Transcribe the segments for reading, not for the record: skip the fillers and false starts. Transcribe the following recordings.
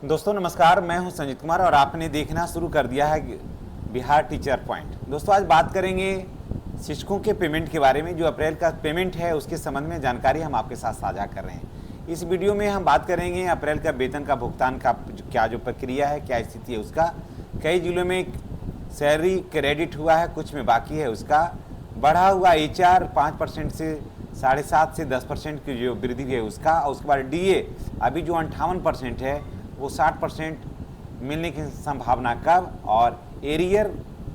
दोस्तों नमस्कार, मैं हूं संजीत कुमार और आपने देखना शुरू कर दिया है बिहार टीचर पॉइंट। दोस्तों आज बात करेंगे शिक्षकों के पेमेंट के बारे में। जो अप्रैल का पेमेंट है उसके संबंध में जानकारी हम आपके साथ साझा कर रहे हैं। इस वीडियो में हम बात करेंगे अप्रैल का वेतन का भुगतान का क्या जो प्रक्रिया है, क्या स्थिति है उसका। कई जिलों में सैलरी क्रेडिट हुआ है, कुछ में बाकी है उसका। बढ़ा हुआ HR 5% से 7.5 से 10% की जो वृद्धि है उसका। और उसके बाद DA अभी जो 58% है वो 60% मिलने की संभावना कब, और एरियर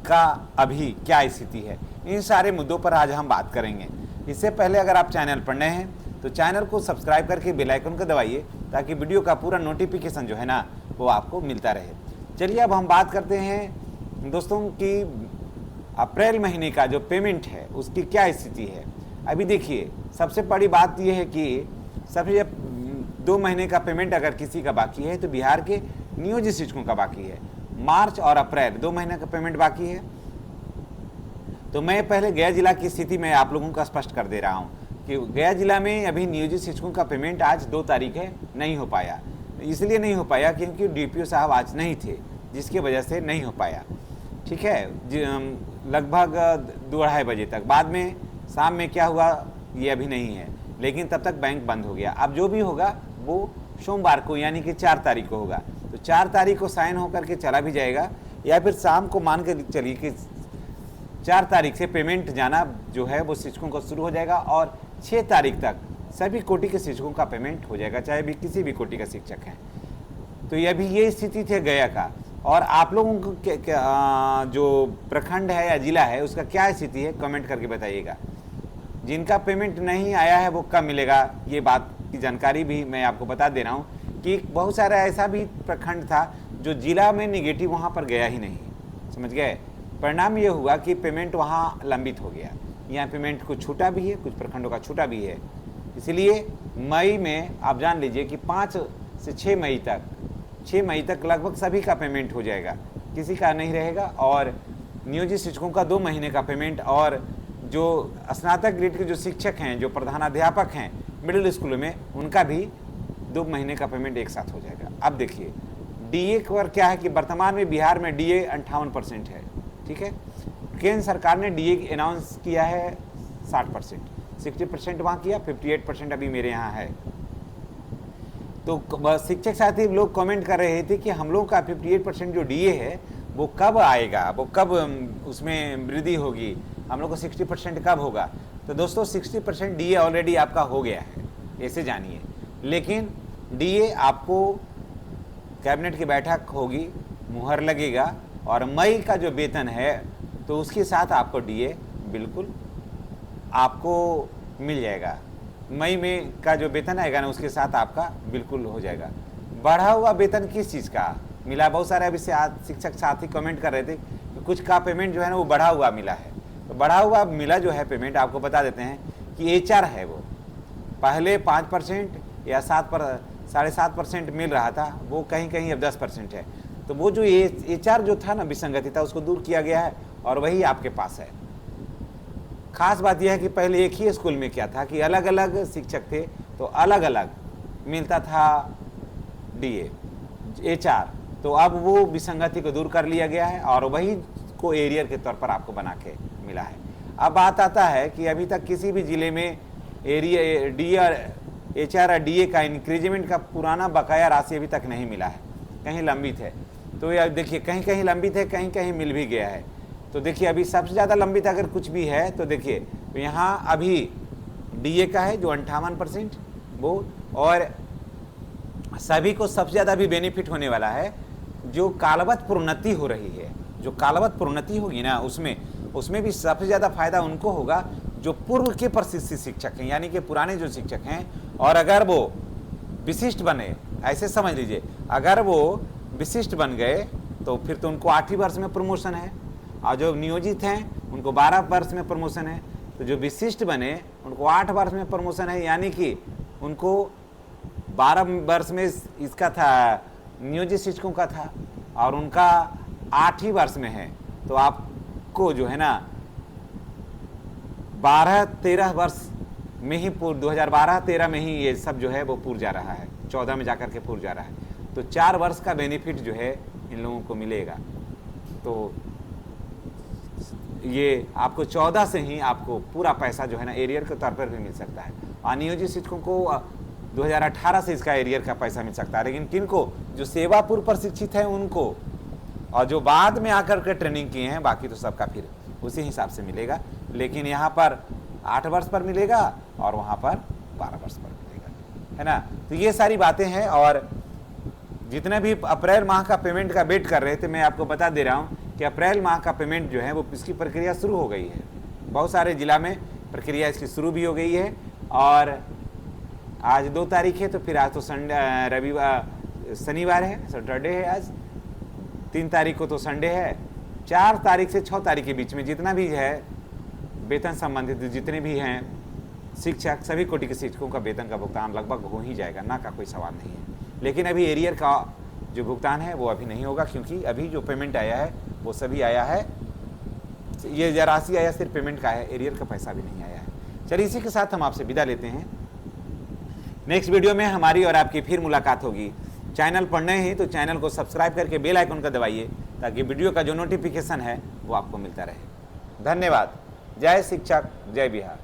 का अभी क्या स्थिति है, इन सारे मुद्दों पर आज हम बात करेंगे। इससे पहले अगर आप चैनल पर नए हैं तो चैनल को सब्सक्राइब करके बेल आइकन को दबाइए ताकि वीडियो का पूरा नोटिफिकेशन जो है ना वो आपको मिलता रहे। चलिए अब हम बात करते हैं दोस्तों कि अप्रैल महीने का जो पेमेंट है उसकी क्या स्थिति है। अभी देखिए, सबसे बड़ी बात यह है कि सबसे 2 महीने का पेमेंट अगर किसी का बाकी है तो बिहार के नियोजित शिक्षकों का बाकी है। मार्च और अप्रैल 2 महीने का पेमेंट बाकी है। तो मैं पहले गया जिला की स्थिति में आप लोगों का स्पष्ट कर दे रहा हूं कि गया जिला में अभी नियोजित शिक्षकों का पेमेंट आज 2 तारीख है, नहीं हो पाया। इसलिए नहीं हो पाया क्योंकि DPO साहब आज नहीं थे, जिसकी वजह से नहीं हो पाया। ठीक है, लगभग 2-2:30 बजे तक। बाद में शाम में क्या हुआ ये अभी नहीं है, लेकिन तब तक बैंक बंद हो गया। अब जो भी होगा वो सोमवार को यानी कि 4 तारीख को होगा। तो 4 तारीख को साइन होकर के चला भी जाएगा, या फिर शाम को मान के चलिए कि 4 तारीख से पेमेंट जाना जो है वो शिक्षकों को शुरू हो जाएगा और 6 तारीख तक सभी कोटि के शिक्षकों का पेमेंट हो जाएगा, चाहे भी किसी भी कोटि का शिक्षक है। तो ये अभी ये स्थिति थे गया का। और आप लोगों को जो प्रखंड है या जिला है उसका क्या स्थिति है कमेंट करके बताइएगा। जिनका पेमेंट नहीं आया है वो कब मिलेगा, ये बात की जानकारी भी मैं आपको बता दे रहा हूँ कि बहुत सारा ऐसा भी प्रखंड था जो जिला में निगेटिव वहाँ पर गया ही नहीं, समझ गए। परिणाम ये हुआ कि पेमेंट वहाँ लंबित हो गया। यहाँ पेमेंट कुछ छूटा भी है, कुछ प्रखंडों का छूटा भी है। इसलिए मई में आप जान लीजिए कि 5 से 6 मई तक लगभग सभी का पेमेंट हो जाएगा, किसी का नहीं रहेगा। और नियोजित शिक्षकों का 2 महीने का पेमेंट, और जो स्नातक ग्रेड के जो शिक्षक हैं, जो प्रधानाध्यापक हैं मिडिल स्कूलों में, उनका भी 2 महीने का पेमेंट एक साथ हो जाएगा। अब देखिए DA पर क्या है कि वर्तमान में बिहार में DA 58% है। ठीक है, केंद्र सरकार ने DA अनाउंस किया है 60%, 60% वहाँ किया, 58% अभी मेरे यहाँ है। तो शिक्षक साथी लोग कमेंट कर रहे थे कि हम लोग का 58% जो DA है वो कब आएगा, वो कब उसमें वृद्धि होगी, हम लोग को 60% कब होगा। तो दोस्तों 60% DA ऑलरेडी आपका हो गया है, ऐसे जानिए। लेकिन DA आपको कैबिनेट की बैठक होगी, मुहर लगेगा, और मई का जो वेतन है तो उसके साथ आपको DA बिल्कुल आपको मिल जाएगा। मई में का जो वेतन आएगा ना उसके साथ आपका बिल्कुल हो जाएगा। बढ़ा हुआ वेतन किस चीज़ का मिला, बहुत सारे अभी से शिक्षक साथी कमेंट कर रहे थे कि कुछ का पेमेंट जो है ना वो बढ़ा हुआ मिला है। तो बढ़ा हुआ मिला जो है पेमेंट, आपको बता देते हैं कि HR है वो पहले 5% या 7.5% मिल रहा था, वो कहीं कहीं अब 10% है। तो वो जो HR जो था ना विसंगति था उसको दूर किया गया है और वही आपके पास है। खास बात यह है कि पहले एक ही स्कूल में क्या था कि अलग अलग शिक्षक थे तो अलग अलग मिलता था DA HR। तो अब वो विसंगति को दूर कर लिया गया है और वही को एरियर के तौर पर आपको बना के मिला है। अब बात आता है कि अभी तक किसी भी जिले में एरिया DA HR और DA का इंक्रीजमेंट का पुराना बकाया राशि अभी तक नहीं मिला है, कहीं लंबित है। तो ये देखिए कहीं कहीं लंबित है, कहीं कहीं मिल भी गया है। तो देखिए अभी सबसे ज़्यादा लंबित अगर कुछ भी है तो देखिए तो यहाँ अभी DA का है जो 58% वो, और सभी को सबसे ज़्यादा भी बेनिफिट होने वाला है जो कालवत प्रोन्नति हो रही है। जो कालवत प्रोन्नति होगी ना उसमें भी सबसे ज़्यादा फायदा उनको होगा जो पूर्व के प्रशिक्षित शिक्षक हैं, यानी कि पुराने जो शिक्षक हैं। और अगर वो विशिष्ट बने, ऐसे समझ लीजिए, अगर वो विशिष्ट बन गए तो फिर तो उनको 8 वर्ष में प्रमोशन है, और जो नियोजित हैं उनको 12 वर्ष में प्रमोशन है। तो जो विशिष्ट बने उनको 8 वर्ष में प्रमोशन है, यानी कि उनको 12 वर्ष में इसका था नियोजित शिक्षकों का था और उनका 8 ही वर्ष में है। तो आपको जो है ना 12-13 वर्ष में ही 2012-13 में ही ये सब जो है वो पूर जा रहा है, 14 में जाकर के पूर जा रहा है। तो 4 वर्ष का बेनिफिट जो है इन लोगों को मिलेगा। तो ये आपको 14 से ही आपको पूरा पैसा जो है ना एरियर के तौर पर भी मिल सकता है। अनियोजित शिक्षकों को 2018 से इसका एरियर का पैसा मिल सकता है, लेकिन किनको, जो सेवा पूर्व प्रशिक्षित है उनको, और जो बाद में आकर के ट्रेनिंग किए हैं बाकी तो सबका फिर उसी हिसाब से मिलेगा। लेकिन यहाँ पर 8 वर्ष पर मिलेगा और वहाँ पर 12 वर्ष पर मिलेगा, है ना। तो ये सारी बातें हैं। और जितने भी अप्रैल माह का पेमेंट का वेट कर रहे थे, मैं आपको बता दे रहा हूँ कि अप्रैल माह का पेमेंट जो है वो इसकी प्रक्रिया शुरू हो गई है। बहुत सारे जिला में प्रक्रिया इसकी शुरू भी हो गई है। और आज 2 तारीख है, तो फिर आज तो शनिवार है, सैटरडे है, आज 3 तारीख को तो संडे है। 4 तारीख से 6 तारीख के बीच में जितना भी है वेतन संबंधित जितने भी हैं शिक्षक, सभी कोटि के शिक्षकों का वेतन का भुगतान लगभग हो ही जाएगा, ना का कोई सवाल नहीं है। लेकिन अभी एरियर का जो भुगतान है वो अभी नहीं होगा, क्योंकि अभी जो पेमेंट आया है वो सभी आया है, ये राशि आया सिर्फ पेमेंट का है, एरियर का पैसा भी नहीं आया है। चलिए इसी के साथ हम आपसे विदा लेते हैं। नेक्स्ट वीडियो में हमारी और आपकी फिर मुलाकात होगी। चैनल पर नए हैं तो चैनल को सब्सक्राइब करके बेल आइकन का दबाइए, ताकि वीडियो का जो नोटिफिकेशन है वो आपको मिलता रहे। धन्यवाद। जय शिक्षक, जय बिहार।